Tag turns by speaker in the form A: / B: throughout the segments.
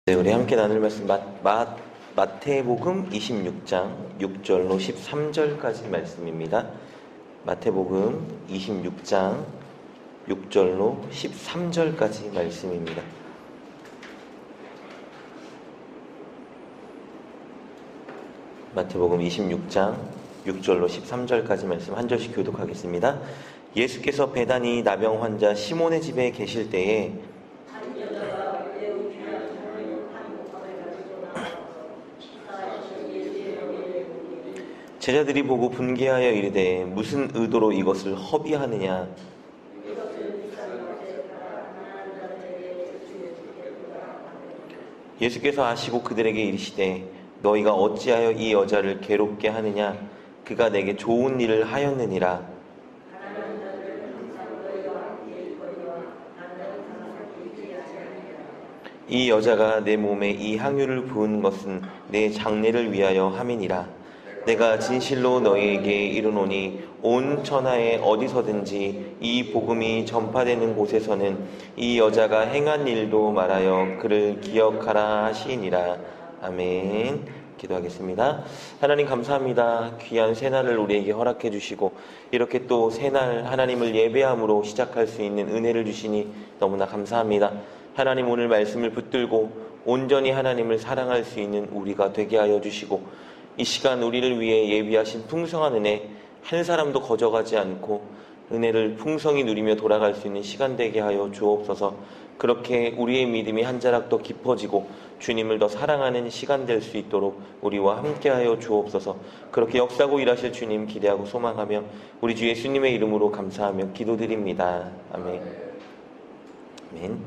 A: 네, 우리 함께 나눌 말씀 마태복음 26장 6절로 13절까지 말씀입니다. 마태복음 26장 6절로 13절까지 말씀입니다. 마태복음 26장 6절로 13절까지 말씀 한 절씩 교독하겠습니다. 예수께서 베다니 나병 환자 시몬의 집에 계실 때에 제자들이 보고 분개하여 이르되 무슨 의도로 이것을 허비하느냐. 예수께서 아시고 그들에게 이르시되 너희가 어찌하여 이 여자를 괴롭게 하느냐. 그가 내게 좋은 일을 하였느니라. 이 여자가 내 몸에 이 향유를 부은 것은 내 장례를 위하여 함이니라. 내가 진실로 너희에게 이르노니 온 천하에 어디서든지 이 복음이 전파되는 곳에서는 이 여자가 행한 일도 말하여 그를 기억하라 하시니라. 아멘. 기도하겠습니다. 하나님 감사합니다. 귀한 새날을 우리에게 허락해 주시고 이렇게 또 새날 하나님을 예배함으로 시작할 수 있는 은혜를 주시니 너무나 감사합니다. 하나님 오늘 말씀을 붙들고 온전히 하나님을 사랑할 수 있는 우리가 되게 하여 주시고 이 시간 우리를 위해 예비하신 풍성한 은혜 한 사람도 거저가지 않고 은혜를 풍성히 누리며 돌아갈 수 있는 시간 되게 하여 주옵소서. 그렇게 우리의 믿음이 한 자락 더 깊어지고 주님을 더 사랑하는 시간 될 수 있도록 우리와 함께하여 주옵소서. 그렇게 역사하고 일하실 주님 기대하고 소망하며 우리 주 예수님의 이름으로 감사하며 기도드립니다. 아멘. 아멘.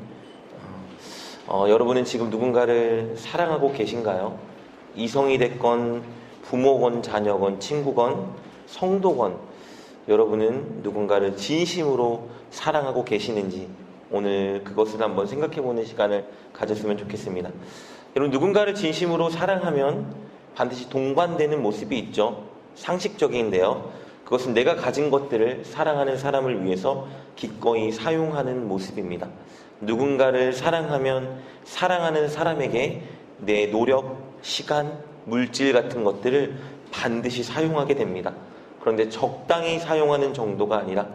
A: 여러분은 지금 누군가를 사랑하고 계신가요? 이성이 됐건 부모건 자녀건 친구건 성도건 여러분은 누군가를 진심으로 사랑하고 계시는지 오늘 그것을 한번 생각해보는 시간을 가졌으면 좋겠습니다. 여러분 누군가를 진심으로 사랑하면 반드시 동반되는 모습이 있죠. 상식적인데요. 그것은 내가 가진 것들을 사랑하는 사람을 위해서 기꺼이 사용하는 모습입니다. 누군가를 사랑하면 사랑하는 사람에게 내 노력, 시간, 물질 같은 것들을 반드시 사용하게 됩니다. 그런데 적당히 사용하는 정도가 아니라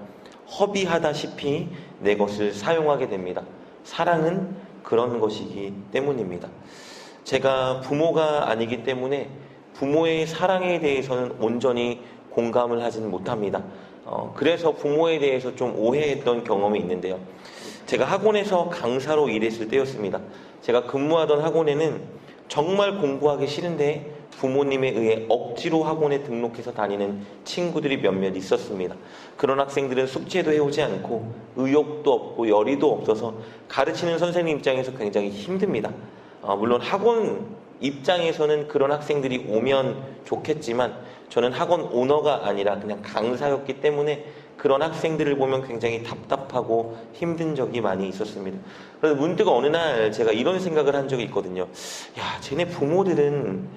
A: 허비하다시피 내 것을 사용하게 됩니다. 사랑은 그런 것이기 때문입니다. 제가 부모가 아니기 때문에 부모의 사랑에 대해서는 온전히 공감을 하지는 못합니다. 그래서 부모에 대해서 좀 오해했던 경험이 있는데요. 제가 학원에서 강사로 일했을 때였습니다. 제가 근무하던 학원에는 정말 공부하기 싫은데 부모님에 의해 억지로 학원에 등록해서 다니는 친구들이 몇몇 있었습니다. 그런 학생들은 숙제도 해오지 않고 의욕도 없고 열의도 없어서 가르치는 선생님 입장에서 굉장히 힘듭니다. 물론 학원 입장에서는 그런 학생들이 오면 좋겠지만 저는 학원 오너가 아니라 그냥 강사였기 때문에 그런 학생들을 보면 굉장히 답답하고 힘든 적이 많이 있었습니다. 그래서 문득 어느 날 제가 이런 생각을 한 적이 있거든요. 야, 쟤네 부모들은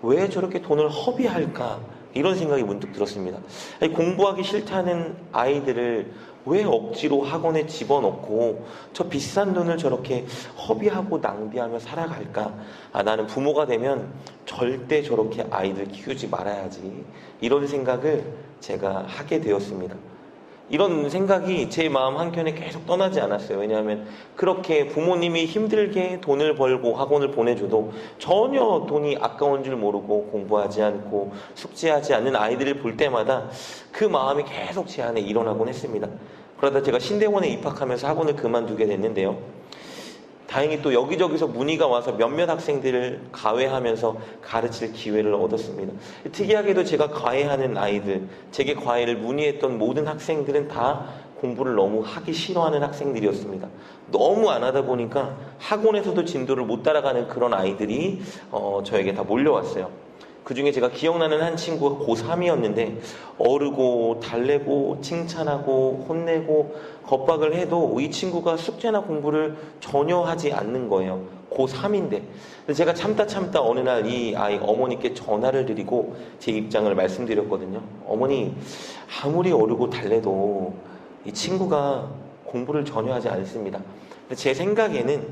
A: 왜 저렇게 돈을 허비할까? 이런 생각이 문득 들었습니다. 아니, 공부하기 싫다는 아이들을 왜 억지로 학원에 집어넣고 저 비싼 돈을 저렇게 허비하고 낭비하며 살아갈까? 나는 부모가 되면 절대 저렇게 아이들 키우지 말아야지. 이런 생각을 제가 하게 되었습니다. 이런 생각이 제 마음 한켠에 계속 떠나지 않았어요. 왜냐하면 그렇게 부모님이 힘들게 돈을 벌고 학원을 보내줘도 전혀 돈이 아까운 줄 모르고 공부하지 않고 숙제하지 않는 아이들을 볼 때마다 그 마음이 계속 제 안에 일어나곤 했습니다. 그러다 제가 신대원에 입학하면서 학원을 그만두게 됐는데요. 다행히 또 여기저기서 문의가 와서 몇몇 학생들을 과외하면서 가르칠 기회를 얻었습니다. 특이하게도 제가 과외하는 아이들, 제게 과외를 문의했던 모든 학생들은 다 공부를 너무 하기 싫어하는 학생들이었습니다. 너무 안 하다 보니까 학원에서도 진도를 못 따라가는 그런 아이들이 저에게 다 몰려왔어요. 그 중에 제가 기억나는 한 친구가 고3이었는데 어르고 달래고 칭찬하고 혼내고 겁박을 해도 이 친구가 숙제나 공부를 전혀 하지 않는 거예요. 고3인데. 제가 참다 어느 날 이 아이 어머니께 전화를 드리고 제 입장을 말씀드렸거든요. 어머니, 아무리 어르고 달래도 이 친구가 공부를 전혀 하지 않습니다. 제 생각에는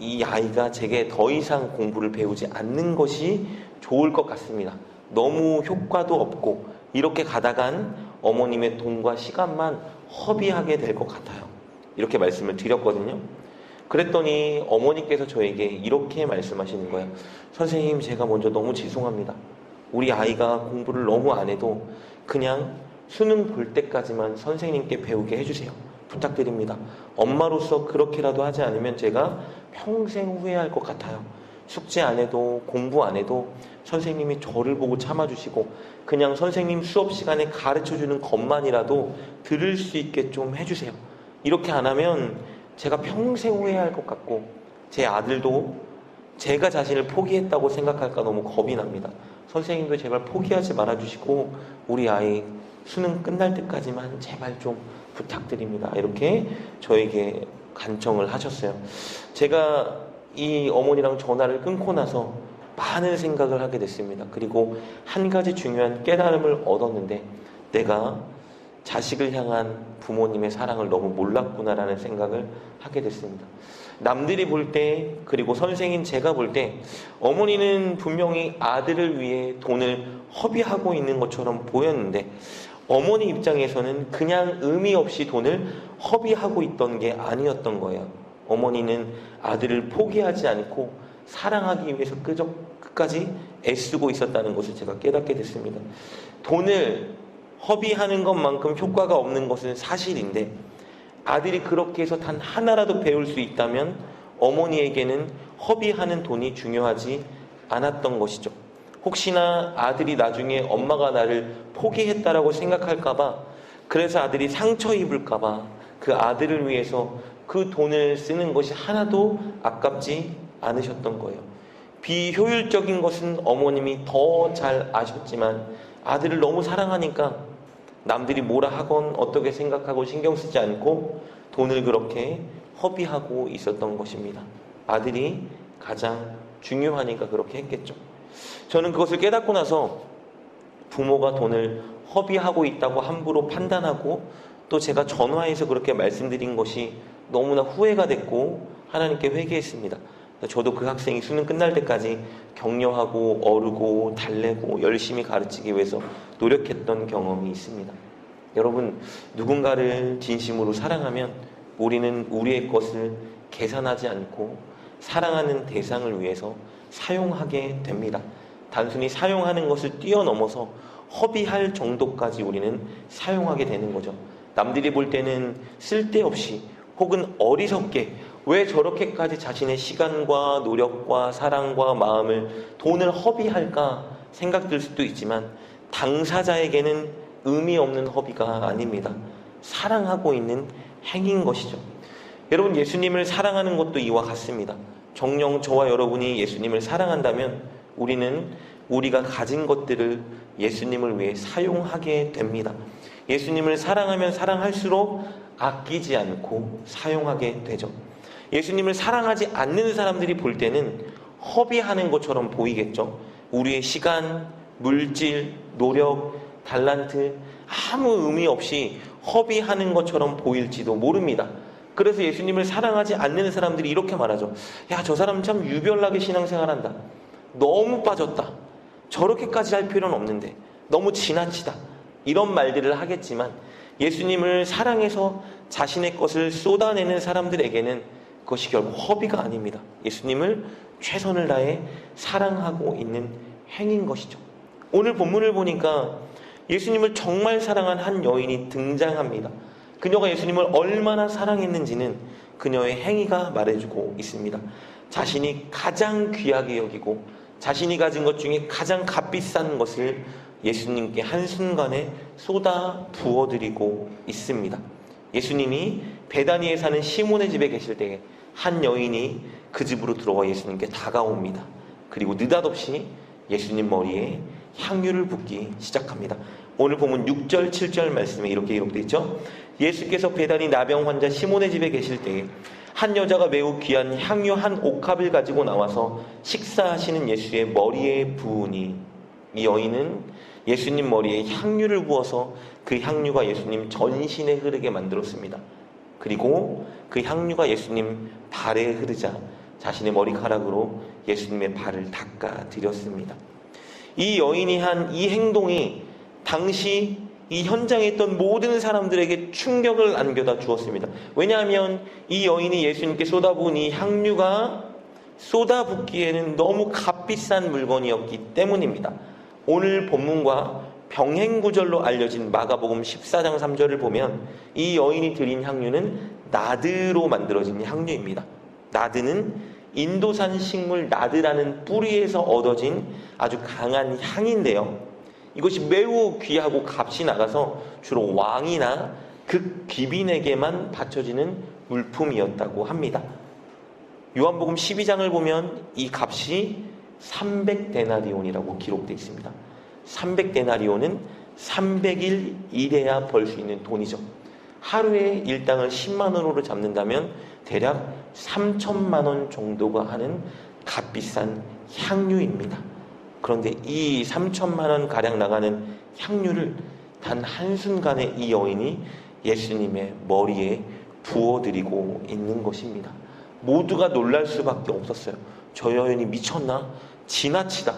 A: 이 아이가 제게 더 이상 공부를 배우지 않는 것이 좋을 것 같습니다. 너무 효과도 없고 이렇게 가다간 어머님의 돈과 시간만 허비하게 될 것 같아요. 이렇게 말씀을 드렸거든요. 그랬더니 어머니께서 저에게 이렇게 말씀하시는 거예요. 선생님, 제가 먼저 너무 죄송합니다. 우리 아이가 공부를 너무 안 해도 그냥 수능 볼 때까지만 선생님께 배우게 해주세요. 부탁드립니다. 엄마로서 그렇게라도 하지 않으면 제가 평생 후회할 것 같아요. 숙제 안 해도 공부 안 해도 선생님이 저를 보고 참아주시고 그냥 선생님 수업 시간에 가르쳐주는 것만이라도 들을 수 있게 좀 해주세요. 이렇게 안 하면 제가 평생 후회할 것 같고 제 아들도 제가 자신을 포기했다고 생각할까 너무 겁이 납니다. 선생님도 제발 포기하지 말아주시고 우리 아이 수능 끝날 때까지만 제발 좀 부탁드립니다. 이렇게 저에게 간청을 하셨어요. 제가 이 어머니랑 전화를 끊고 나서 많은 생각을 하게 됐습니다. 그리고 한 가지 중요한 깨달음을 얻었는데 내가 자식을 향한 부모님의 사랑을 너무 몰랐구나라는 생각을 하게 됐습니다. 남들이 볼 때, 그리고 선생인 제가 볼 때 어머니는 분명히 아들을 위해 돈을 허비하고 있는 것처럼 보였는데 어머니 입장에서는 그냥 의미 없이 돈을 허비하고 있던 게 아니었던 거예요. 어머니는 아들을 포기하지 않고 사랑하기 위해서 끝까지 애쓰고 있었다는 것을 제가 깨닫게 됐습니다. 돈을 허비하는 것만큼 효과가 없는 것은 사실인데 아들이 그렇게 해서 단 하나라도 배울 수 있다면 어머니에게는 허비하는 돈이 중요하지 않았던 것이죠. 혹시나 아들이 나중에 엄마가 나를 포기했다라고 생각할까봐, 그래서 아들이 상처 입을까봐 그 아들을 위해서 그 돈을 쓰는 것이 하나도 아깝지 않으셨던 거예요. 비효율적인 것은 어머님이 더 잘 아셨지만 아들을 너무 사랑하니까 남들이 뭐라 하건 어떻게 생각하고 신경 쓰지 않고 돈을 그렇게 허비하고 있었던 것입니다. 아들이 가장 중요하니까 그렇게 했겠죠. 저는 그것을 깨닫고 나서 부모가 돈을 허비하고 있다고 함부로 판단하고 또 제가 전화해서 그렇게 말씀드린 것이 너무나 후회가 됐고 하나님께 회개했습니다. 저도 그 학생이 수능 끝날 때까지 격려하고 어르고 달래고 열심히 가르치기 위해서 노력했던 경험이 있습니다. 여러분, 누군가를 진심으로 사랑하면 우리는 우리의 것을 계산하지 않고 사랑하는 대상을 위해서 사용하게 됩니다. 단순히 사용하는 것을 뛰어넘어서 허비할 정도까지 우리는 사용하게 되는 거죠. 남들이 볼 때는 쓸데없이 혹은 어리석게 왜 저렇게까지 자신의 시간과 노력과 사랑과 마음을 돈을 허비할까 생각될 수도 있지만 당사자에게는 의미 없는 허비가 아닙니다. 사랑하고 있는 행인 것이죠. 여러분, 예수님을 사랑하는 것도 이와 같습니다. 정녕 저와 여러분이 예수님을 사랑한다면 우리는 우리가 가진 것들을 예수님을 위해 사용하게 됩니다. 예수님을 사랑하면 사랑할수록 아끼지 않고 사용하게 되죠. 예수님을 사랑하지 않는 사람들이 볼 때는 허비하는 것처럼 보이겠죠. 우리의 시간, 물질, 노력, 달란트 아무 의미 없이 허비하는 것처럼 보일지도 모릅니다. 그래서 예수님을 사랑하지 않는 사람들이 이렇게 말하죠. 야, 저 사람 참 유별나게 신앙생활한다. 너무 빠졌다. 저렇게까지 할 필요는 없는데 너무 지나치다. 이런 말들을 하겠지만 예수님을 사랑해서 자신의 것을 쏟아내는 사람들에게는 그것이 결국 허비가 아닙니다. 예수님을 최선을 다해 사랑하고 있는 행인 것이죠. 오늘 본문을 보니까 예수님을 정말 사랑한 한 여인이 등장합니다. 그녀가 예수님을 얼마나 사랑했는지는 그녀의 행위가 말해주고 있습니다. 자신이 가장 귀하게 여기고 자신이 가진 것 중에 가장 값비싼 것을 예수님께 한순간에 쏟아 부어드리고 있습니다. 예수님이 베다니에 사는 시몬의 집에 계실 때에 한 여인이 그 집으로 들어와 예수님께 다가옵니다. 그리고 느닷없이 예수님 머리에 향유를 붓기 시작합니다. 오늘 보면 6절, 7절 말씀에 이렇게 기록되어 있죠. 예수께서 베다니 나병 환자 시몬의 집에 계실 때에 한 여자가 매우 귀한 향유 한 옥합을 가지고 나와서 식사하시는 예수의 머리에 부으니, 이 여인은 예수님 머리에 향유를 부어서 그 향유가 예수님 전신에 흐르게 만들었습니다. 그리고 그 향유가 예수님 발에 흐르자 자신의 머리카락으로 예수님의 발을 닦아 드렸습니다. 이 여인이 한 이 행동이 당시 이 현장에 있던 모든 사람들에게 충격을 안겨다 주었습니다. 왜냐하면 이 여인이 예수님께 쏟아부은 이 향유가 쏟아붓기에는 너무 값비싼 물건이었기 때문입니다. 오늘 본문과 병행구절로 알려진 마가복음 14장 3절을 보면 이 여인이 드린 향유는 나드로 만들어진 향유입니다. 나드는 인도산 식물 나드라는 뿌리에서 얻어진 아주 강한 향인데요. 이것이 매우 귀하고 값이 나가서 주로 왕이나 극귀빈에게만 바쳐지는 물품이었다고 합니다. 요한복음 12장을 보면 이 값이 300데나리온이라고 기록되어 있습니다. 300데나리온은 300일 일해야 벌 수 있는 돈이죠. 하루에 일당을 10만 원으로 잡는다면 대략 3천만 원 정도가 하는 값비싼 향유입니다. 그런데 이 3천만 원 가량 나가는 향유를 단 한순간에 이 여인이 예수님의 머리에 부어드리고 있는 것입니다. 모두가 놀랄 수밖에 없었어요. 저 여인이 미쳤나? 지나치다.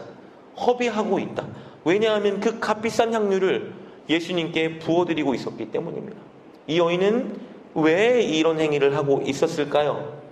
A: 허비하고 있다. 왜냐하면 그 값비싼 향유를 예수님께 부어드리고 있었기 때문입니다. 이 여인은 왜 이런 행위를 하고 있었을까요?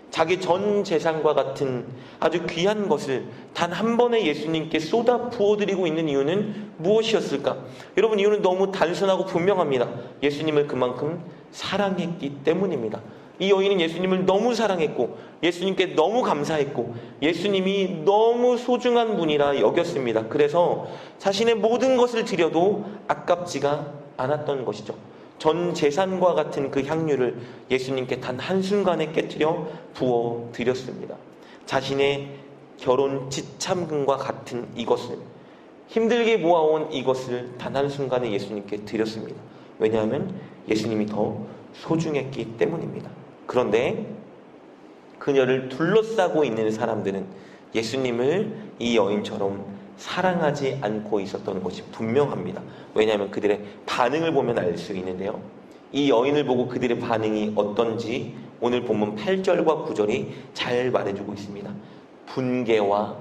A: 자기 전 재산과 같은 아주 귀한 것을 단 한 번에 예수님께 쏟아 부어드리고 있는 이유는 무엇이었을까? 여러분, 이유는 너무 단순하고 분명합니다. 예수님을 그만큼 사랑했기 때문입니다. 이 여인은 예수님을 너무 사랑했고 예수님께 너무 감사했고 예수님이 너무 소중한 분이라 여겼습니다. 그래서 자신의 모든 것을 드려도 아깝지가 않았던 것이죠. 전 재산과 같은 그 향유를 예수님께 단 한순간에 깨트려 부어 드렸습니다. 자신의 결혼 지참금과 같은 이것을, 힘들게 모아온 이것을 단 한순간에 예수님께 드렸습니다. 왜냐하면 예수님이 더 소중했기 때문입니다. 그런데 그녀를 둘러싸고 있는 사람들은 예수님을 이 여인처럼 사랑하지 않고 있었던 것이 분명합니다. 왜냐하면 그들의 반응을 보면 알 수 있는데요. 이 여인을 보고 그들의 반응이 어떤지 오늘 본문 8절과 9절이 잘 말해주고 있습니다. 분개와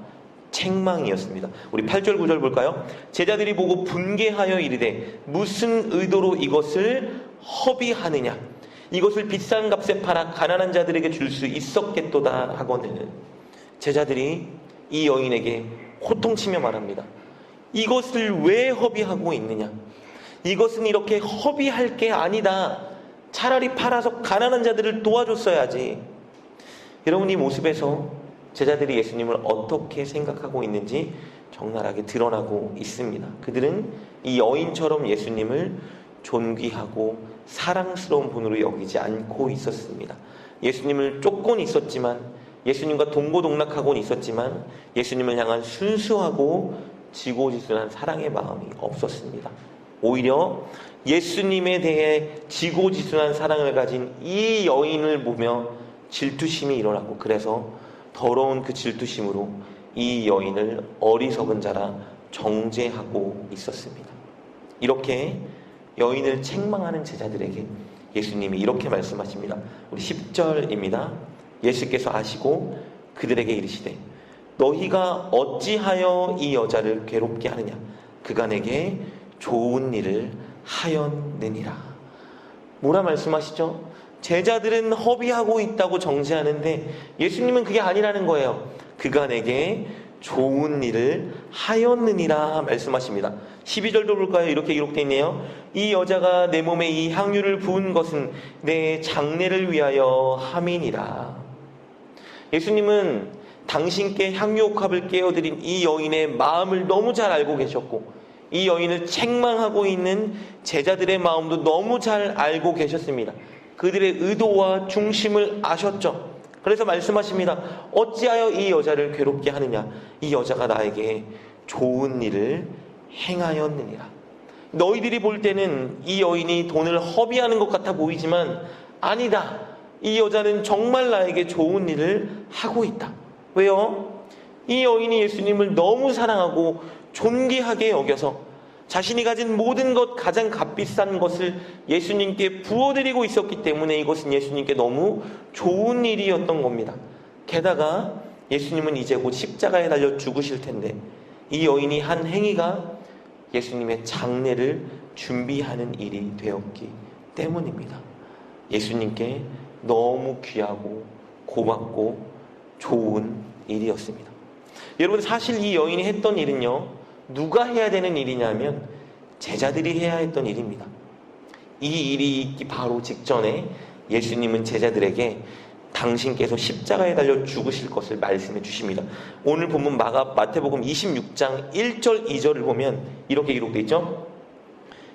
A: 책망이었습니다. 우리 8절 9절 볼까요? 제자들이 보고 분개하여 이르되 무슨 의도로 이것을 허비하느냐? 이것을 비싼 값에 팔아 가난한 자들에게 줄 수 있었겠도다 하거늘 제자들이 이 여인에게 호통치며 말합니다. 이것을 왜 허비하고 있느냐? 이것은 이렇게 허비할 게 아니다. 차라리 팔아서 가난한 자들을 도와줬어야지. 여러분, 이 모습에서 제자들이 예수님을 어떻게 생각하고 있는지 적나라하게 드러나고 있습니다. 그들은 이 여인처럼 예수님을 존귀하고 사랑스러운 분으로 여기지 않고 있었습니다. 예수님을 쫓곤 있었지만, 예수님과 동고동락하고는 있었지만 예수님을 향한 순수하고 지고지순한 사랑의 마음이 없었습니다. 오히려 예수님에 대해 지고지순한 사랑을 가진 이 여인을 보며 질투심이 일어나고, 그래서 더러운 그 질투심으로 이 여인을 어리석은 자라 정죄하고 있었습니다. 이렇게 여인을 책망하는 제자들에게 예수님이 이렇게 말씀하십니다. 우리 10절입니다. 예수께서 아시고 그들에게 이르시되 너희가 어찌하여 이 여자를 괴롭게 하느냐? 그가 내게 좋은 일을 하였느니라. 뭐라 말씀하시죠? 제자들은 허비하고 있다고 정죄하는데 예수님은 그게 아니라는 거예요. 그가 내게 좋은 일을 하였느니라 말씀하십니다. 12절도 볼까요? 이렇게 기록되어 있네요. 이 여자가 내 몸에 이 향유를 부은 것은 내 장례를 위하여 함이니라. 예수님은 당신께 향유옥합을 깨어드린 이 여인의 마음을 너무 잘 알고 계셨고, 이 여인을 책망하고 있는 제자들의 마음도 너무 잘 알고 계셨습니다. 그들의 의도와 중심을 아셨죠. 그래서 말씀하십니다. 어찌하여 이 여자를 괴롭게 하느냐? 이 여자가 나에게 좋은 일을 행하였느니라. 너희들이 볼 때는 이 여인이 돈을 허비하는 것 같아 보이지만 아니다. 이 여자는 정말 나에게 좋은 일을 하고 있다. 왜요? 이 여인이 예수님을 너무 사랑하고 존귀하게 여겨서 자신이 가진 모든 것, 가장 값비싼 것을 예수님께 부어드리고 있었기 때문에 이것은 예수님께 너무 좋은 일이었던 겁니다. 게다가 예수님은 이제 곧 십자가에 달려 죽으실 텐데 이 여인이 한 행위가 예수님의 장례를 준비하는 일이 되었기 때문입니다. 예수님께 너무 귀하고 고맙고 좋은 일이었습니다. 여러분, 사실 이 여인이 했던 일은요, 누가 해야 되는 일이냐면 제자들이 해야 했던 일입니다. 이 일이 있기 바로 직전에 예수님은 제자들에게 당신께서 십자가에 달려 죽으실 것을 말씀해 주십니다. 오늘 본문 마태복음 26장 1절 2절을 보면 이렇게 기록되어 있죠.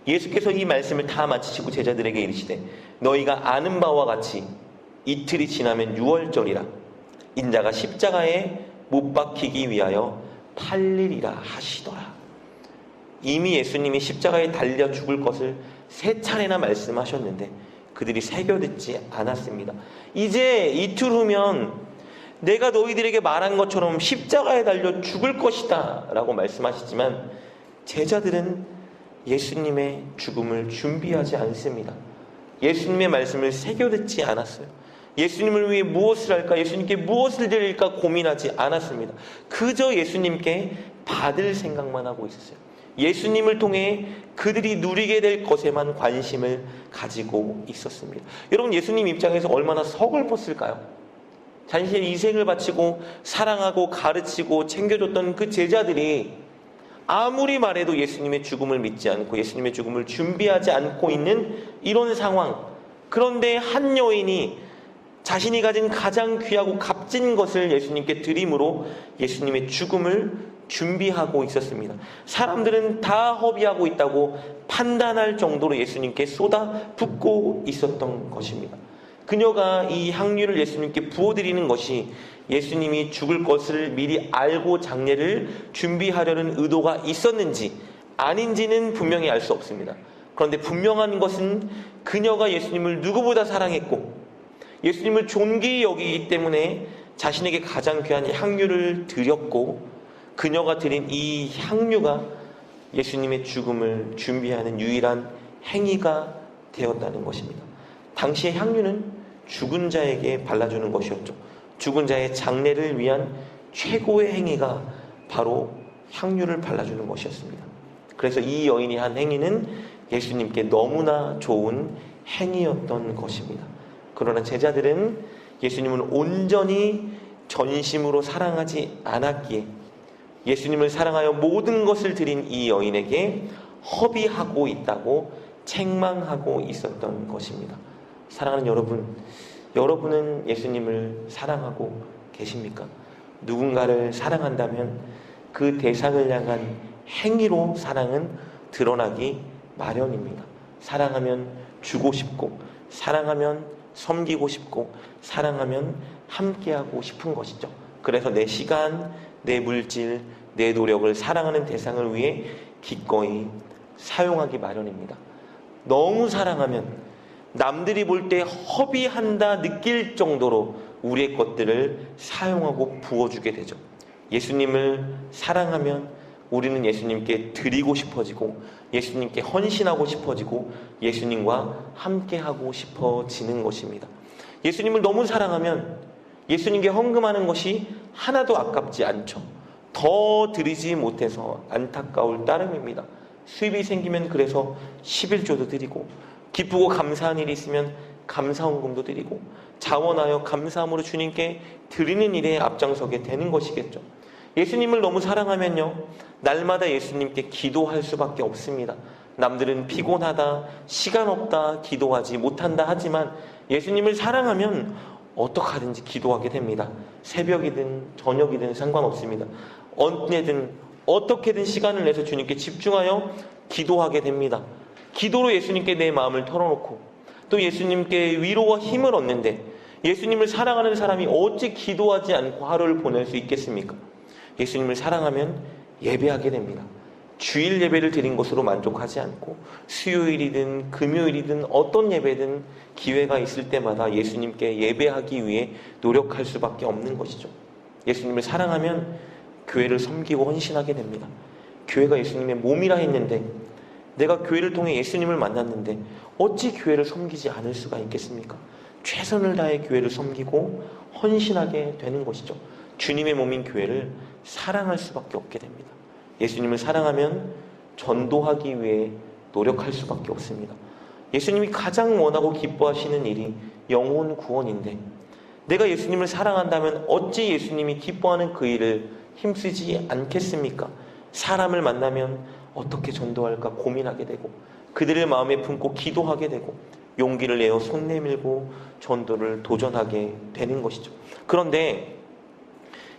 A: 예수께서 이 말씀을 다 마치시고 제자들에게 이르시되 너희가 아는 바와 같이 이틀이 지나면 유월절이라 인자가 십자가에 못 박히기 위하여 팔리리라 하시더라. 이미 예수님이 십자가에 달려 죽을 것을 3차례나 말씀하셨는데 그들이 새겨듣지 않았습니다. 이제 이틀 후면 내가 너희들에게 말한 것처럼 십자가에 달려 죽을 것이다 라고 말씀하시지만 제자들은 예수님의 죽음을 준비하지 않습니다. 예수님의 말씀을 새겨듣지 않았어요. 예수님을 위해 무엇을 할까, 예수님께 무엇을 드릴까 고민하지 않았습니다. 그저 예수님께 받을 생각만 하고 있었어요. 예수님을 통해 그들이 누리게 될 것에만 관심을 가지고 있었습니다. 여러분, 예수님 입장에서 얼마나 서글펐을까요? 자신의 인생을 바치고 사랑하고 가르치고 챙겨줬던 그 제자들이 아무리 말해도 예수님의 죽음을 믿지 않고 예수님의 죽음을 준비하지 않고 있는 이런 상황. 그런데 한 여인이 자신이 가진 가장 귀하고 값진 것을 예수님께 드림으로 예수님의 죽음을 준비하고 있었습니다. 사람들은 다 허비하고 있다고 판단할 정도로 예수님께 쏟아붓고 있었던 것입니다. 그녀가 이 향유를 예수님께 부어드리는 것이 예수님이 죽을 것을 미리 알고 장례를 준비하려는 의도가 있었는지 아닌지는 분명히 알 수 없습니다. 그런데 분명한 것은 그녀가 예수님을 누구보다 사랑했고 예수님을 존귀히 여기기 때문에 자신에게 가장 귀한 향유를 드렸고 그녀가 드린 이 향유가 예수님의 죽음을 준비하는 유일한 행위가 되었다는 것입니다. 당시의 향유는 죽은 자에게 발라주는 것이었죠. 죽은 자의 장례를 위한 최고의 행위가 바로 향유를 발라주는 것이었습니다. 그래서 이 여인이 한 행위는 예수님께 너무나 좋은 행위였던 것입니다. 그러나 제자들은 예수님을 온전히 전심으로 사랑하지 않았기에 예수님을 사랑하여 모든 것을 드린 이 여인에게 허비하고 있다고 책망하고 있었던 것입니다. 사랑하는 여러분, 여러분은 예수님을 사랑하고 계십니까? 누군가를 사랑한다면 그 대상을 향한 행위로 사랑은 드러나기 마련입니다. 사랑하면 주고 싶고, 사랑하면 섬기고 싶고, 사랑하면 함께하고 싶은 것이죠. 그래서 내 시간, 내 물질, 내 노력을 사랑하는 대상을 위해 기꺼이 사용하기 마련입니다. 너무 사랑하면 남들이 볼 때 허비한다 느낄 정도로 우리의 것들을 사용하고 부어주게 되죠. 예수님을 사랑하면 우리는 예수님께 드리고 싶어지고 예수님께 헌신하고 싶어지고 예수님과 함께하고 싶어지는 것입니다. 예수님을 너무 사랑하면 예수님께 헌금하는 것이 하나도 아깝지 않죠. 더 드리지 못해서 안타까울 따름입니다. 수입이 생기면 그래서 11조도 드리고 기쁘고 감사한 일이 있으면 감사헌금도 드리고 자원하여 감사함으로 주님께 드리는 일에 앞장서게 되는 것이겠죠. 예수님을 너무 사랑하면요, 날마다 예수님께 기도할 수밖에 없습니다. 남들은 피곤하다, 시간 없다, 기도하지 못한다 하지만 예수님을 사랑하면 어떡하든지 기도하게 됩니다. 새벽이든 저녁이든 상관없습니다. 언제든 어떻게든 시간을 내서 주님께 집중하여 기도하게 됩니다. 기도로 예수님께 내 마음을 털어놓고 또 예수님께 위로와 힘을 얻는데 예수님을 사랑하는 사람이 어찌 기도하지 않고 하루를 보낼 수 있겠습니까? 예수님을 사랑하면 예배하게 됩니다. 주일 예배를 드린 것으로 만족하지 않고 수요일이든 금요일이든 어떤 예배든 기회가 있을 때마다 예수님께 예배하기 위해 노력할 수밖에 없는 것이죠. 예수님을 사랑하면 교회를 섬기고 헌신하게 됩니다. 교회가 예수님의 몸이라 했는데 내가 교회를 통해 예수님을 만났는데 어찌 교회를 섬기지 않을 수가 있겠습니까? 최선을 다해 교회를 섬기고 헌신하게 되는 것이죠. 주님의 몸인 교회를 사랑할 수밖에 없게 됩니다. 예수님을 사랑하면 전도하기 위해 노력할 수밖에 없습니다. 예수님이 가장 원하고 기뻐하시는 일이 영혼 구원인데, 내가 예수님을 사랑한다면 어찌 예수님이 기뻐하는 그 일을 힘쓰지 않겠습니까? 사람을 만나면 어떻게 전도할까 고민하게 되고, 그들의 마음에 품고 기도하게 되고, 용기를 내어 손 내밀고 전도를 도전하게 되는 것이죠. 그런데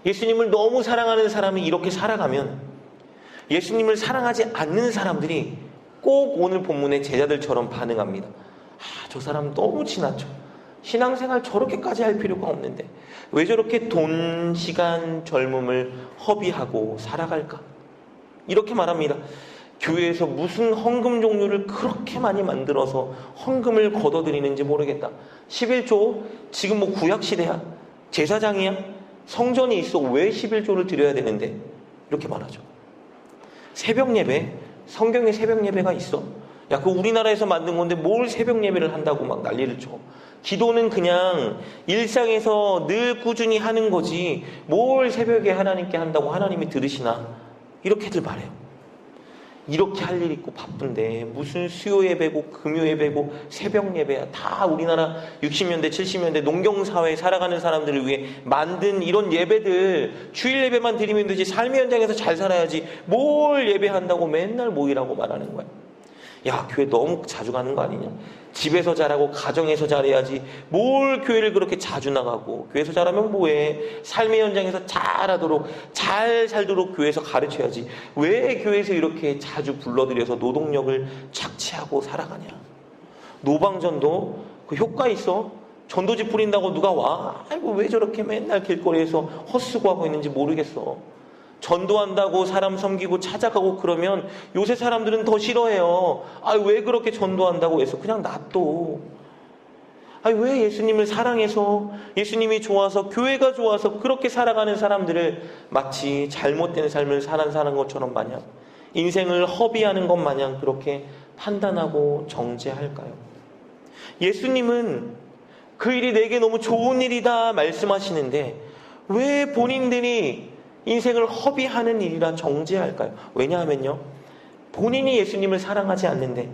A: 예수님을 너무 사랑하는 사람이 이렇게 살아가면 예수님을 사랑하지 않는 사람들이 꼭 오늘 본문의 제자들처럼 반응합니다. 저 사람 너무 지나쳐. 신앙생활 저렇게까지 할 필요가 없는데 왜 저렇게 돈, 시간, 젊음을 허비하고 살아갈까? 이렇게 말합니다. 교회에서 무슨 헌금 종류를 그렇게 많이 만들어서 헌금을 걷어들이는지 모르겠다. 11조? 지금 뭐 구약시대야? 제사장이야? 성전이 있어. 왜 11조를 드려야 되는데? 이렇게 말하죠. 새벽 예배? 성경에 새벽 예배가 있어? 야, 그거 우리나라에서 만든 건데 뭘 새벽 예배를 한다고 막 난리를 쳐. 기도는 그냥 일상에서 늘 꾸준히 하는 거지 뭘 새벽에 하나님께 한다고 하나님이 들으시나? 이렇게들 말해요. 이렇게 할 일 있고 바쁜데 무슨 수요 예배고 금요 예배고 새벽 예배야. 다 우리나라 60년대 70년대 농경사회에 살아가는 사람들을 위해 만든 이런 예배들, 주일 예배만 드리면 되지 삶의 현장에서 잘 살아야지 뭘 예배한다고 맨날 모이라고 말하는 거야. 야, 교회 너무 자주 가는 거 아니냐? 집에서 잘하고 가정에서 잘해야지 뭘 교회를 그렇게 자주 나가고, 교회에서 잘하면 뭐해? 삶의 현장에서 잘하도록 잘 살도록 교회에서 가르쳐야지 왜 교회에서 이렇게 자주 불러들여서 노동력을 착취하고 살아가냐? 노방전도 그 효과 있어? 전도지 뿌린다고 누가 와? 아이고 왜 저렇게 맨날 길거리에서 헛수고하고 있는지 모르겠어. 전도한다고 사람 섬기고 찾아가고 그러면 요새 사람들은 더 싫어해요. 왜 그렇게 전도한다고 해서 그냥 놔둬. 왜 예수님을 사랑해서, 예수님이 좋아서, 교회가 좋아서 그렇게 살아가는 사람들을 마치 잘못된 삶을 사는 것처럼 마냥, 인생을 허비하는 것 마냥 그렇게 판단하고 정죄할까요? 예수님은 그 일이 내게 너무 좋은 일이다 말씀하시는데 왜 본인들이 인생을 허비하는 일이라 정죄할까요? 왜냐하면요, 본인이 예수님을 사랑하지 않는데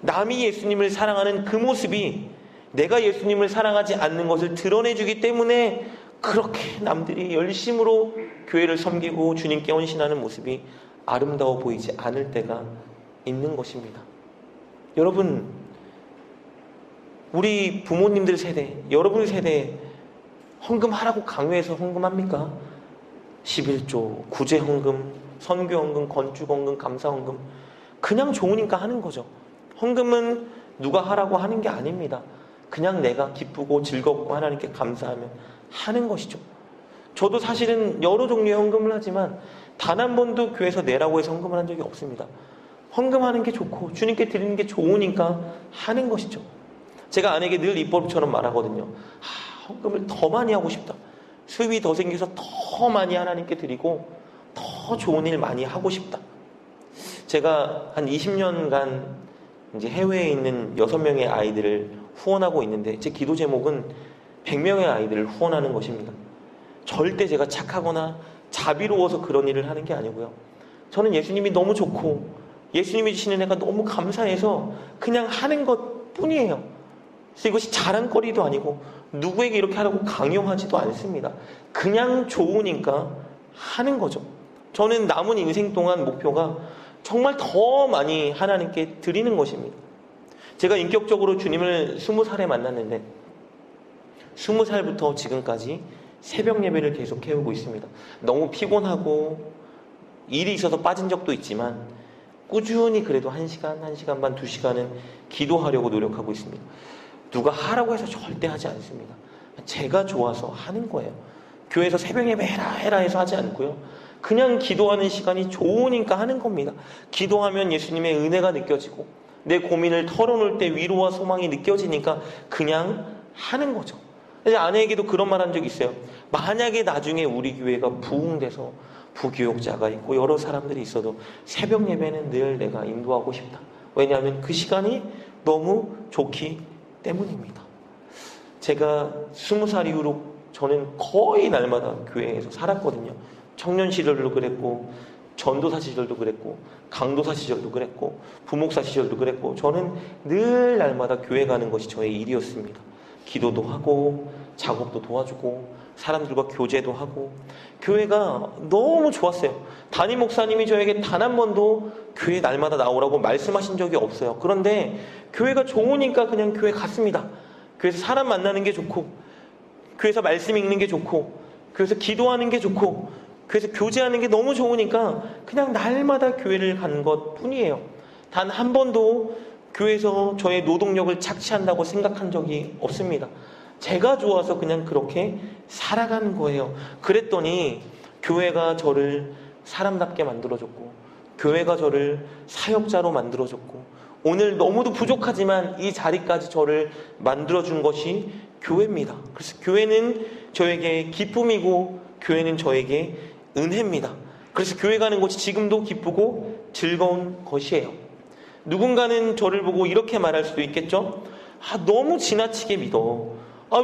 A: 남이 예수님을 사랑하는 그 모습이 내가 예수님을 사랑하지 않는 것을 드러내주기 때문에 그렇게 남들이 열심으로 교회를 섬기고 주님께 헌신하는 모습이 아름다워 보이지 않을 때가 있는 것입니다. 여러분, 우리 부모님들 세대, 여러분 세대에 헌금하라고 강요해서 헌금합니까? 11조, 구제헌금, 선교헌금, 건축헌금, 감사헌금, 그냥 좋으니까 하는 거죠. 헌금은 누가 하라고 하는 게 아닙니다. 그냥 내가 기쁘고 즐겁고 하나님께 감사하면 하는 것이죠. 저도 사실은 여러 종류의 헌금을 하지만 단 한 번도 교회에서 내라고 해서 헌금을 한 적이 없습니다. 헌금하는 게 좋고 주님께 드리는 게 좋으니까 하는 것이죠. 제가 아내에게 늘 입법처럼 말하거든요. 헌금을 더 많이 하고 싶다. 수입이 더 생겨서 더 많이 하나님께 드리고 더 좋은 일 많이 하고 싶다. 제가 한 20년간 이제 해외에 있는 6명의 아이들을 후원하고 있는데 제 기도 제목은 100명의 아이들을 후원하는 것입니다. 절대 제가 착하거나 자비로워서 그런 일을 하는 게 아니고요. 저는 예수님이 너무 좋고 예수님이 주시는 애가 너무 감사해서 그냥 하는 것 뿐이에요. 그래서 이것이 자랑거리도 아니고 누구에게 이렇게 하라고 강요하지도 않습니다. 그냥 좋으니까 하는 거죠. 저는 남은 인생 동안 목표가 정말 더 많이 하나님께 드리는 것입니다. 제가 인격적으로 주님을 20살에 만났는데 20살부터 지금까지 새벽 예배를 계속 해오고 있습니다. 너무 피곤하고 일이 있어서 빠진 적도 있지만 꾸준히 그래도 1시간, 1시간 반, 2시간은 기도하려고 노력하고 있습니다. 누가 하라고 해서 절대 하지 않습니다. 제가 좋아서 하는 거예요. 교회에서 새벽 예배 해라 해서 하지 않고요. 그냥 기도하는 시간이 좋으니까 하는 겁니다. 기도하면 예수님의 은혜가 느껴지고 내 고민을 털어놓을 때 위로와 소망이 느껴지니까 그냥 하는 거죠. 그래서 아내에게도 그런 말 한 적이 있어요. 만약에 나중에 우리 교회가 부흥돼서 부교육자가 있고 여러 사람들이 있어도 새벽 예배는 늘 내가 인도하고 싶다. 왜냐하면 그 시간이 너무 좋기 때문입니다. 제가 20살 이후로 저는 거의 날마다 교회에서 살았거든요. 청년 시절도 그랬고, 전도사 시절도 그랬고, 강도사 시절도 그랬고, 부목사 시절도 그랬고, 저는 늘 날마다 교회 가는 것이 저의 일이었습니다. 기도도 하고, 작업도 도와주고, 사람들과 교제도 하고, 교회가 너무 좋았어요. 담임 목사님이 저에게 단 한 번도 교회 날마다 나오라고 말씀하신 적이 없어요. 그런데 교회가 좋으니까 그냥 교회 갔습니다. 교회에서 사람 만나는 게 좋고, 교회에서 말씀 읽는 게 좋고, 교회에서 기도하는 게 좋고, 교회에서 교제하는 게 너무 좋으니까 그냥 날마다 교회를 간 것 뿐이에요. 단 한 번도 교회에서 저의 노동력을 착취한다고 생각한 적이 없습니다. 제가 좋아서 그냥 그렇게 살아가는 거예요. 그랬더니 교회가 저를 사람답게 만들어줬고, 교회가 저를 사역자로 만들어줬고, 오늘 너무도 부족하지만 이 자리까지 저를 만들어준 것이 교회입니다. 그래서 교회는 저에게 기쁨이고, 교회는 저에게 은혜입니다. 그래서 교회 가는 것이 지금도 기쁘고 즐거운 것이에요. 누군가는 저를 보고 이렇게 말할 수도 있겠죠? 너무 지나치게 믿어.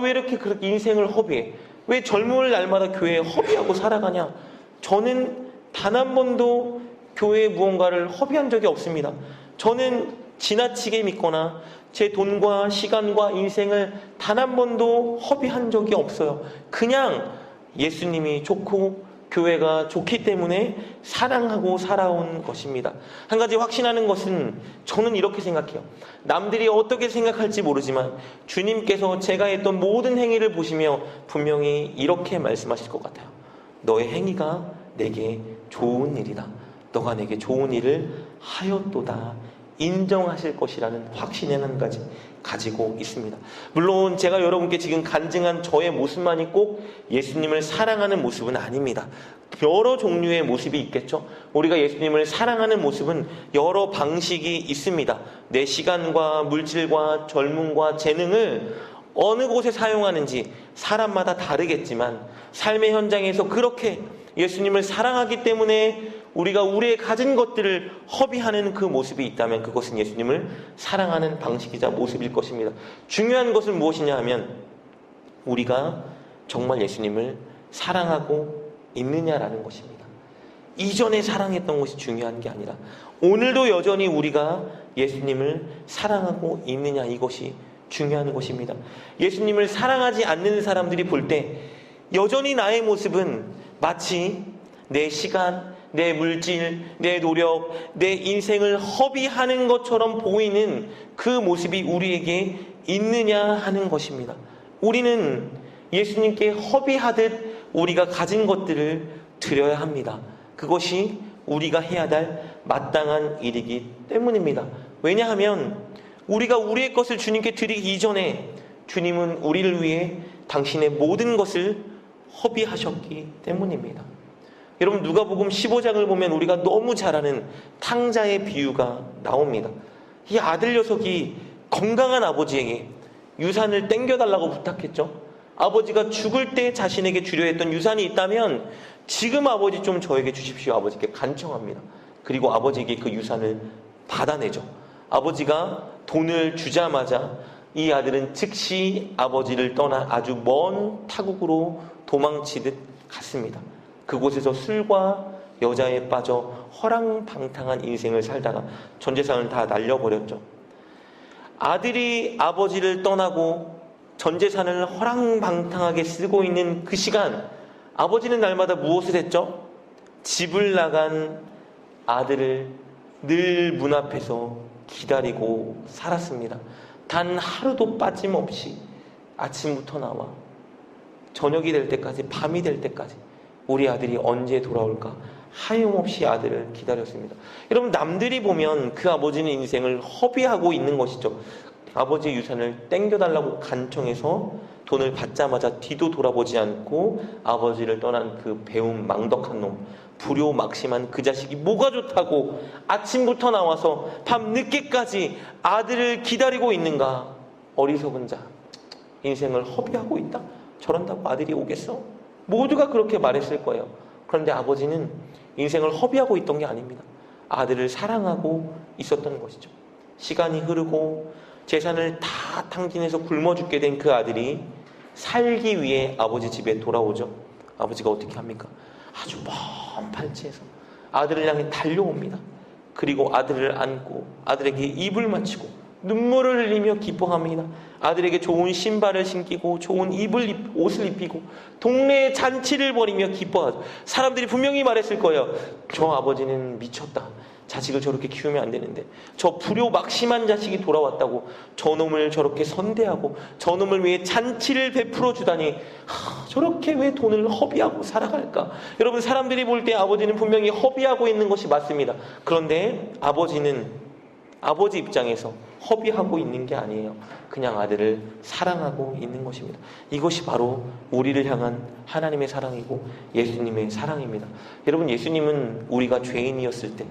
A: 왜 이렇게 그렇게 인생을 허비해? 왜 젊은 날마다 교회에 허비하고 살아가냐? 저는 단 한 번도 교회에 무언가를 허비한 적이 없습니다. 저는 지나치게 믿거나 제 돈과 시간과 인생을 단 한 번도 허비한 적이 없어요. 그냥 예수님이 좋고 교회가 좋기 때문에 사랑하고 살아온 것입니다. 한 가지 확신하는 것은 저는 이렇게 생각해요. 남들이 어떻게 생각할지 모르지만 주님께서 제가 했던 모든 행위를 보시며 분명히 이렇게 말씀하실 것 같아요. 너의 행위가 내게 좋은 일이다. 너가 내게 좋은 일을 하였도다. 인정하실 것이라는 확신을 한 가지 가지고 있습니다. 물론 제가 여러분께 지금 간증한 저의 모습만이 꼭 예수님을 사랑하는 모습은 아닙니다. 여러 종류의 모습이 있겠죠. 우리가 예수님을 사랑하는 모습은 여러 방식이 있습니다. 내 시간과 물질과 젊음과 재능을 어느 곳에 사용하는지 사람마다 다르겠지만, 삶의 현장에서 그렇게 예수님을 사랑하기 때문에 우리가 우리의 가진 것들을 허비하는 그 모습이 있다면 그것은 예수님을 사랑하는 방식이자 모습일 것입니다. 중요한 것은 무엇이냐 하면 우리가 정말 예수님을 사랑하고 있느냐라는 것입니다. 이전에 사랑했던 것이 중요한 게 아니라 오늘도 여전히 우리가 예수님을 사랑하고 있느냐, 이것이 중요한 것입니다. 예수님을 사랑하지 않는 사람들이 볼 때 여전히 나의 모습은 마치 내 시간, 내 물질, 내 노력, 내 인생을 허비하는 것처럼 보이는 그 모습이 우리에게 있느냐 하는 것입니다. 우리는 예수님께 허비하듯 우리가 가진 것들을 드려야 합니다. 그것이 우리가 해야 될 마땅한 일이기 때문입니다. 왜냐하면 우리가 우리의 것을 주님께 드리기 이전에 주님은 우리를 위해 당신의 모든 것을 허비하셨기 때문입니다. 여러분, 누가복음 15장을 보면 우리가 너무 잘 아는 탕자의 비유가 나옵니다. 이 아들 녀석이 건강한 아버지에게 유산을 땡겨달라고 부탁했죠. 아버지가 죽을 때 자신에게 주려 했던 유산이 있다면 지금 아버지 좀 저에게 주십시오. 아버지께 간청합니다. 그리고 아버지에게 그 유산을 받아내죠. 아버지가 돈을 주자마자 이 아들은 즉시 아버지를 떠나 아주 먼 타국으로 도망치듯 갔습니다. 그곳에서 술과 여자에 빠져 허랑방탕한 인생을 살다가 전 재산을 다 날려버렸죠. 아들이 아버지를 떠나고 전 재산을 허랑방탕하게 쓰고 있는 그 시간, 아버지는 날마다 무엇을 했죠? 집을 나간 아들을 늘 문 앞에서 기다리고 살았습니다. 단 하루도 빠짐없이 아침부터 나와 저녁이 될 때까지, 밤이 될 때까지 우리 아들이 언제 돌아올까 하염없이 아들을 기다렸습니다. 여러분, 남들이 보면 그 아버지는 인생을 허비하고 있는 것이죠. 아버지의 유산을 땡겨달라고 간청해서 돈을 받자마자 뒤도 돌아보지 않고 아버지를 떠난 그 배움 망덕한 놈, 불효막심한 그 자식이 뭐가 좋다고 아침부터 나와서 밤 늦게까지 아들을 기다리고 있는가. 어리석은 자, 인생을 허비하고 있다. 저런다고 아들이 오겠어? 모두가 그렇게 말했을 거예요. 그런데 아버지는 인생을 허비하고 있던 게 아닙니다. 아들을 사랑하고 있었던 것이죠. 시간이 흐르고 재산을 다 다 탕진해서 굶어 죽게 된 그 아들이 살기 위해 아버지 집에 돌아오죠. 아버지가 어떻게 합니까? 아주 먼 발치에서 아들을 향해 달려옵니다. 그리고 아들을 안고 아들에게 입을 맞추고 눈물을 흘리며 기뻐합니다. 아들에게 좋은 신발을 신기고 좋은 옷을 입히고 동네에 잔치를 벌이며 기뻐하죠. 사람들이 분명히 말했을 거예요. 저 아버지는 미쳤다. 자식을 저렇게 키우면 안 되는데, 저 불효막심한 자식이 돌아왔다고 저놈을 저렇게 선대하고 저놈을 위해 잔치를 베풀어 주다니, 저렇게 왜 돈을 허비하고 살아갈까? 여러분, 사람들이 볼 때 아버지는 분명히 허비하고 있는 것이 맞습니다. 그런데 아버지 입장에서 허비하고 있는 게 아니에요. 그냥 아들을 사랑하고 있는 것입니다. 이것이 바로 우리를 향한 하나님의 사랑이고 예수님의 사랑입니다. 여러분, 예수님은 우리가 죄인이었을 때,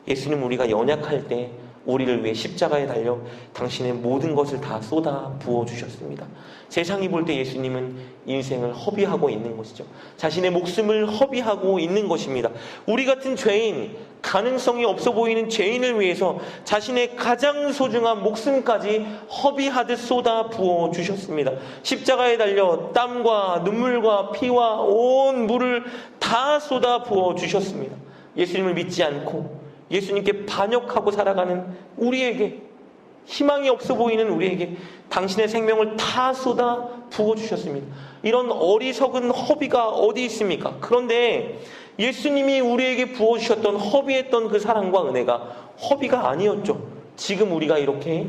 A: 예수님 우리가 연약할 때 우리를 위해 십자가에 달려 당신의 모든 것을 다 쏟아 부어주셨습니다. 세상이 볼 때 예수님은 인생을 허비하고 있는 것이죠. 자신의 목숨을 허비하고 있는 것입니다. 우리 같은 죄인, 가능성이 없어 보이는 죄인을 위해서 자신의 가장 소중한 목숨까지 허비하듯 쏟아 부어주셨습니다. 십자가에 달려 땀과 눈물과 피와 온 물을 다 쏟아 부어주셨습니다. 예수님을 믿지 않고 예수님께 반역하고 살아가는 우리에게, 희망이 없어 보이는 우리에게 당신의 생명을 다 쏟아 부어주셨습니다. 이런 어리석은 허비가 어디 있습니까? 그런데 예수님이 우리에게 부어주셨던 허비했던 그 사랑과 은혜가 허비가 아니었죠. 지금 우리가 이렇게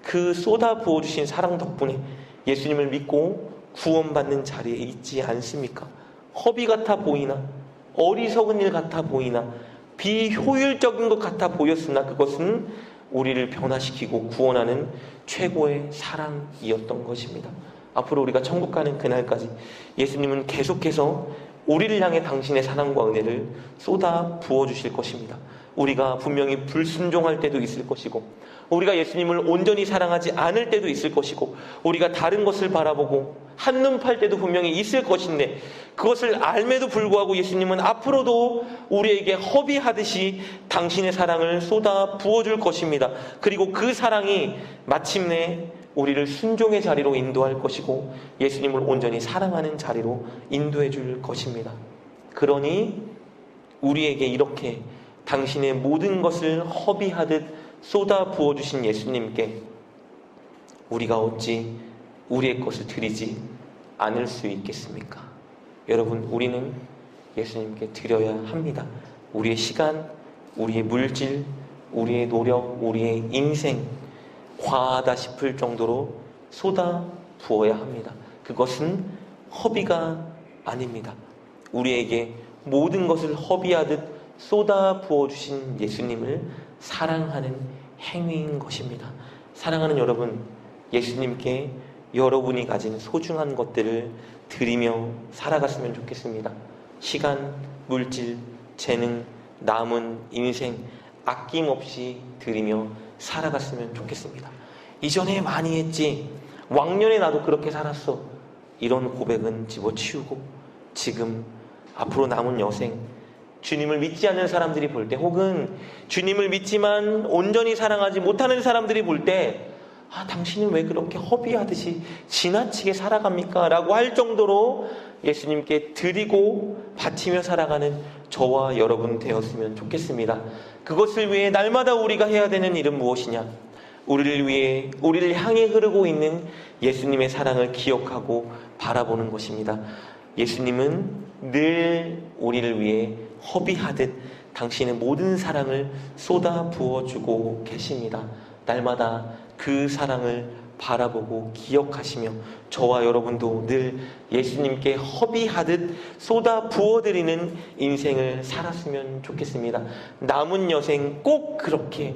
A: 그 쏟아 부어주신 사랑 덕분에 예수님을 믿고 구원받는 자리에 있지 않습니까? 허비 같아 보이나, 어리석은 일 같아 보이나, 비효율적인 것 같아 보였으나 그것은 우리를 변화시키고 구원하는 최고의 사랑이었던 것입니다. 앞으로 우리가 천국 가는 그날까지 예수님은 계속해서 우리를 향해 당신의 사랑과 은혜를 쏟아 부어주실 것입니다. 우리가 분명히 불순종할 때도 있을 것이고, 우리가 예수님을 온전히 사랑하지 않을 때도 있을 것이고, 우리가 다른 것을 바라보고 한눈 팔 때도 분명히 있을 것인데, 그것을 알매도 불구하고 예수님은 앞으로도 우리에게 허비하듯이 당신의 사랑을 쏟아 부어줄 것입니다. 그리고 그 사랑이 마침내 우리를 순종의 자리로 인도할 것이고 예수님을 온전히 사랑하는 자리로 인도해 줄 것입니다. 그러니 우리에게 이렇게 당신의 모든 것을 허비하듯 쏟아 부어주신 예수님께 우리가 어찌 우리의 것을 드리지 않을 수 있겠습니까? 여러분, 우리는 예수님께 드려야 합니다. 우리의 시간, 우리의 물질, 우리의 노력, 우리의 인생, 과하다 싶을 정도로 쏟아 부어야 합니다. 그것은 허비가 아닙니다. 우리에게 모든 것을 허비하듯 쏟아 부어주신 예수님을 사랑하는 행위인 것입니다. 사랑하는 여러분, 예수님께 여러분이 가진 소중한 것들을 드리며 살아갔으면 좋겠습니다. 시간, 물질, 재능, 남은 인생 아낌없이 드리며 살아갔으면 좋겠습니다. 이전에 많이 했지, 왕년에 나도 그렇게 살았어, 이런 고백은 집어치우고 지금 앞으로 남은 여생, 주님을 믿지 않는 사람들이 볼 때, 혹은 주님을 믿지만 온전히 사랑하지 못하는 사람들이 볼 때, 당신은 왜 그렇게 허비하듯이 지나치게 살아갑니까? 라고 할 정도로 예수님께 드리고 바치며 살아가는 저와 여러분 되었으면 좋겠습니다. 그것을 위해 날마다 우리가 해야 되는 일은 무엇이냐? 우리를 위해, 우리를 향해 흐르고 있는 예수님의 사랑을 기억하고 바라보는 것입니다. 예수님은 늘 우리를 위해 허비하듯 당신의 모든 사랑을 쏟아 부어주고 계십니다. 날마다 그 사랑을 바라보고 기억하시며 저와 여러분도 늘 예수님께 허비하듯 쏟아 부어드리는 인생을 살았으면 좋겠습니다. 남은 여생 꼭 그렇게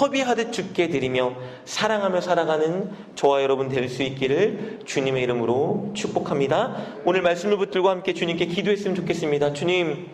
A: 허비하듯 주께 드리며 사랑하며 살아가는 저와 여러분 될 수 있기를 주님의 이름으로 축복합니다. 오늘 말씀을 붙들고 함께 주님께 기도했으면 좋겠습니다. 주님,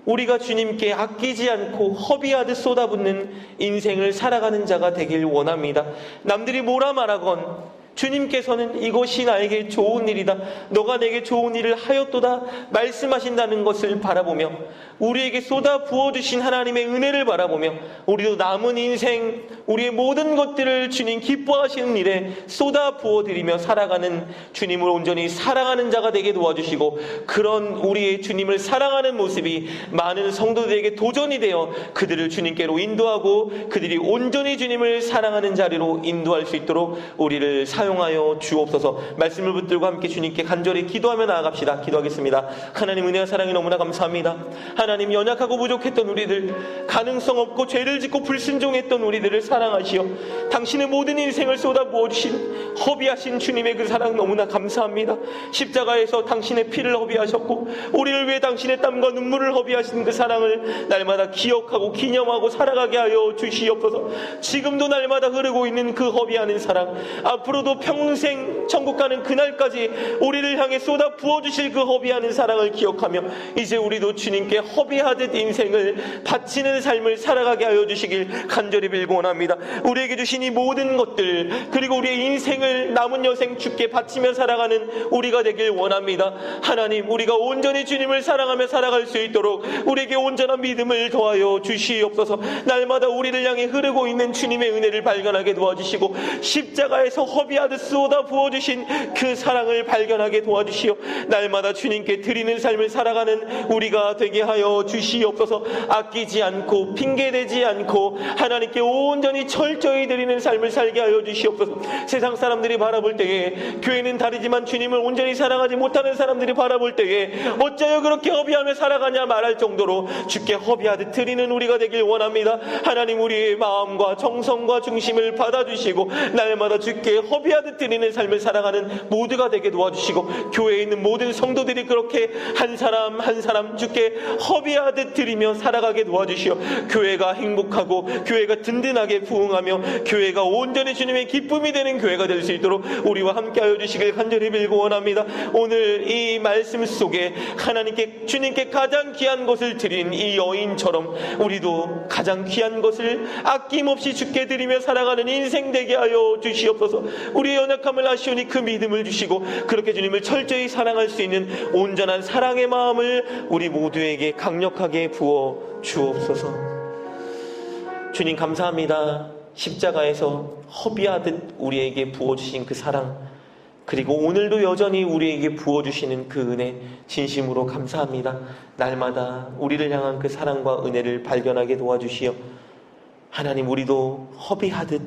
A: 우리가 주님께 아끼지 않고 허비하듯 쏟아붓는 인생을 살아가는 자가 되길 원합니다. 남들이 뭐라 말하건, 주님께서는 이것이 나에게 좋은 일이다, 너가 내게 좋은 일을 하였도다 말씀하신다는 것을 바라보며, 우리에게 쏟아 부어주신 하나님의 은혜를 바라보며, 우리도 남은 인생 우리의 모든 것들을 주님 기뻐하시는 일에 쏟아 부어드리며 살아가는, 주님을 온전히 사랑하는 자가 되게 도와주시고, 그런 우리의 주님을 사랑하는 모습이 많은 성도들에게 도전이 되어 그들을 주님께로 인도하고 그들이 온전히 주님을 사랑하는 자리로 인도할 수 있도록 우리를 사용하여 주옵소서. 말씀을 붙들고 함께 주님께 간절히 기도하며 나아갑시다. 기도하겠습니다. 하나님, 은혜와 사랑이 너무나 감사합니다. 하나님, 연약하고 부족했던 우리들, 가능성 없고 죄를 짓고 불순종했던 우리들을 사랑하시어 당신의 모든 인생을 쏟아부어주신 허비하신 주님의 그 사랑 너무나 감사합니다. 십자가에서 당신의 피를 허비하셨고 우리를 위해 당신의 땀과 눈물을 허비하신 그 사랑을 날마다 기억하고 기념하고 살아가게 하여 주시옵소서. 지금도 날마다 흐르고 있는 그 허비하는 사랑, 앞으로도 평생 천국 가는 그날까지 우리를 향해 쏟아 부어주실 그 허비하는 사랑을 기억하며 이제 우리도 주님께 허비하듯 인생을 바치는 삶을 살아가게 하여 주시길 간절히 빌고 원합니다. 우리에게 주신 이 모든 것들, 그리고 우리의 인생을 남은 여생 주께 바치며 살아가는 우리가 되길 원합니다. 하나님, 우리가 온전히 주님을 사랑하며 살아갈 수 있도록 우리에게 온전한 믿음을 더하여 주시옵소서. 날마다 우리를 향해 흐르고 있는 주님의 은혜를 발견하게 도와주시고 십자가에서 허비하듯 쏟아 부어주신 그 사랑을 발견하게 도와주시오. 날마다 주님께 드리는 삶을 살아가는 우리가 되게 하여 주시옵소서. 아끼지 않고 핑계대지 않고 하나님께 온전히 철저히 드리는 삶을 살게 하여 주시옵소서. 세상 사람들이 바라볼 때에, 교회는 다르지만 주님을 온전히 사랑하지 못하는 사람들이 바라볼 때에 어찌하여 그렇게 허비하며 살아가냐 말할 정도로 주께 허비하듯 드리는 우리가 되길 원합니다. 하나님, 우리의 마음과 정성과 중심을 받아주시고 날마다 주께 허비하듯 드리는 삶을 살아가는 모두가 되게 도와주시고, 교회에 있는 모든 성도들이 그렇게 한 사람 한 사람 주께 허비하듯 드리며 살아가게 도와주시오. 교회가 행복하고 교회가 든든하게 부흥하며 교회가 온전히 주님의 기쁨이 되는 교회가 될 수 있도록 우리와 함께하여 주시길 간절히 빌고 원합니다. 오늘 이 말씀 속에 하나님께, 주님께 가장 귀한 것을 드린 이 여인처럼 우리도 가장 귀한 것을 아낌없이 주께 드리며 살아가는 인생 되게 하여 주시옵소서. 우리의 연약함을 아시오니 그 믿음을 주시고 그렇게 주님을 철저히 사랑할 수 있는 온전한 사랑의 마음을 우리 모두에게 강력하게 부어 주옵소서. 주님, 감사합니다. 십자가에서 허비하듯 우리에게 부어주신 그 사랑, 그리고 오늘도 여전히 우리에게 부어주시는 그 은혜, 진심으로 감사합니다. 날마다 우리를 향한 그 사랑과 은혜를 발견하게 도와주시어 하나님, 우리도 허비하듯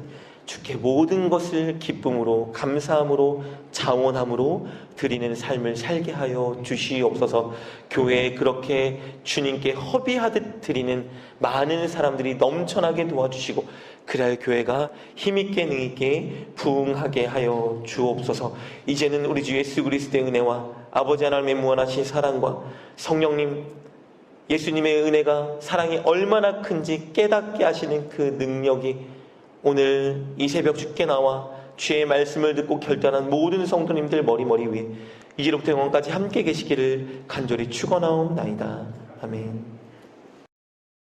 A: 주께 모든 것을 기쁨으로, 감사함으로, 자원함으로 드리는 삶을 살게 하여 주시옵소서. 교회에 그렇게 주님께 허비하듯 드리는 많은 사람들이 넘쳐나게 도와주시고, 그래야 교회가 힘있게 능있게 부흥하게 하여 주옵소서. 이제는 우리 주 예수 그리스도의 은혜와 아버지 하나님의 무한하신 사랑과 성령님, 예수님의 은혜가, 사랑이 얼마나 큰지 깨닫게 하시는 그 능력이 오늘 이 새벽 주께 나와 주의 말씀을 듣고 결단한 모든 성도님들 머리 위에 이제로부터 영원까지 함께 계시기를 간절히 축원하옵나이다. 아멘.